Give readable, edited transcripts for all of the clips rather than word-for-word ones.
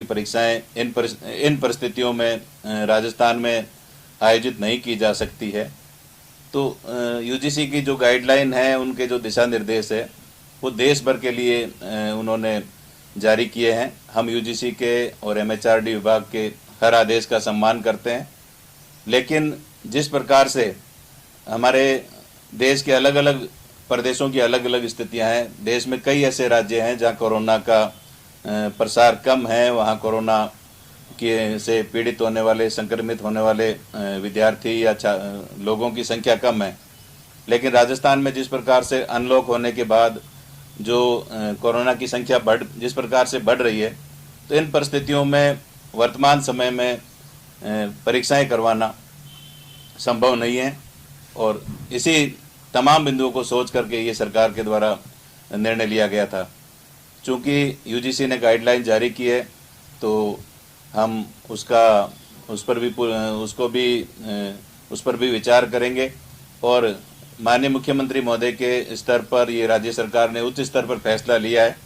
परीक्षाएं इन परिस्थितियों में राजस्थान में आयोजित नहीं की जा सकती है। तो यूजीसी की जो गाइडलाइन है, उनके जो दिशा निर्देश है, वो देश भर के लिए उन्होंने जारी किए हैं। हम यूजीसी के और एमएचआरडी विभाग के हर आदेश का सम्मान करते हैं, लेकिन जिस प्रकार से हमारे देश के अलग अलग प्रदेशों की अलग अलग स्थितियां हैं, देश में कई ऐसे राज्य हैं जहां कोरोना का प्रसार कम है, वहां कोरोना के से पीड़ित होने वाले, संक्रमित होने वाले विद्यार्थी या लोगों की संख्या कम है। लेकिन राजस्थान में जिस प्रकार से अनलॉक होने के बाद जो कोरोना की संख्या जिस प्रकार से बढ़ रही है, तो इन परिस्थितियों में वर्तमान समय में परीक्षाएं करवाना संभव नहीं है। और इसी तमाम बिंदुओं को सोच करके ये सरकार के द्वारा निर्णय लिया गया था। चूँकि यूजीसी ने गाइडलाइन जारी की है, तो हम उस पर भी विचार करेंगे। और माननीय मुख्यमंत्री महोदय के स्तर पर ये राज्य सरकार ने उच्च स्तर पर फैसला लिया है,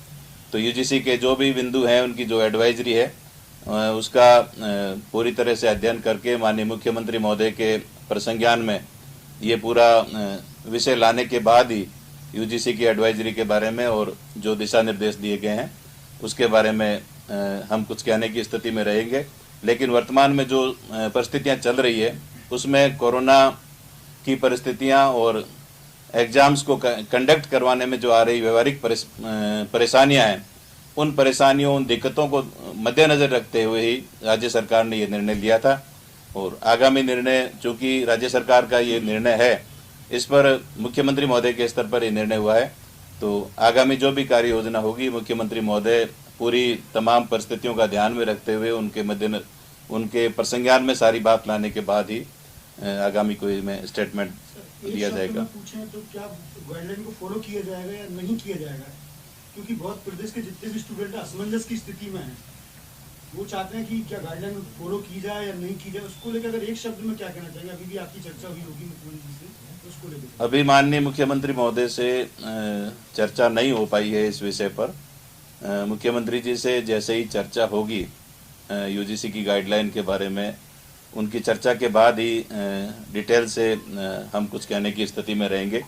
तो यूजीसी के जो भी बिंदु हैं, उनकी जो एडवाइजरी है, उसका पूरी तरह से अध्ययन करके माननीय मुख्यमंत्री महोदय के प्रसंज्ञान में ये पूरा विषय लाने के बाद ही यूजीसी की एडवाइजरी के बारे में और जो दिशा निर्देश दिए गए हैं उसके बारे में हम कुछ कहने की स्थिति में रहेंगे। लेकिन वर्तमान में जो परिस्थितियां चल रही है, उसमें कोरोना की परिस्थितियां और एग्जाम्स को कंडक्ट करवाने में जो आ रही व्यवहारिक परेशानियां हैं, उन परेशानियों, उन दिक्कतों को मद्देनजर रखते हुए ही राज्य सरकार ने ये निर्णय लिया था। और आगामी निर्णय, चूँकि राज्य सरकार का ये निर्णय है, इस पर मुख्यमंत्री महोदय के स्तर पर ये निर्णय हुआ है, तो आगामी जो भी कार्य योजना होगी, मुख्यमंत्री महोदय पूरी तमाम परिस्थितियों का ध्यान में रखते हुए उनके प्रसंज्ञान में सारी बात लाने के बाद ही आगामी कोई में स्टेटमेंट दिया जाएगा। पूछें तो क्या गाइडलाइन को फॉलो किया जाएगा या नहीं किया जाएगा? क्योंकि बहुत प्रदेश के जितने भी स्टूडेंट असमंजस की स्थिति में हैं, वो चाहते हैं कि क्या गाइडलाइन फॉलो की जाए या नहीं की जाए। उसको लेकर अगर एक शब्द में क्या कहना चाहिए? अभी भी आपकी चर्चा हुई होगी मुख्यमंत्री से, तो उसको लेकर। अभी माननीय मुख्यमंत्री महोदय से चर्चा नहीं हो पाई है इस विषय पर। मुख्यमंत्री जी से जैसे ही चर्चा होगी यूजीसी की गाइडलाइन के बारे में, उनकी चर्चा के बाद ही डिटेल से हम कुछ कहने की स्थिति में रहेंगे।